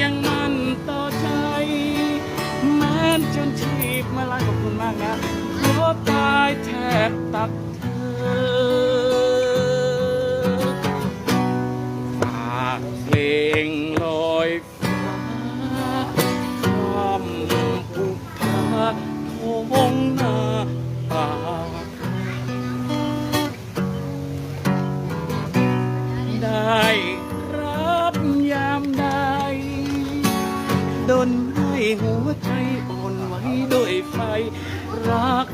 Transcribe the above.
ยังมันต่อใจแม้นจนชีพมาลายขอบคุณมากนะเพราะตายแทบตัดเธอฝากเพลงลอยฟ้าความผูกพันท้องนาป่าได้รับยามใดดลให้หัวใจอ่อนไหวด้วยไฟรัก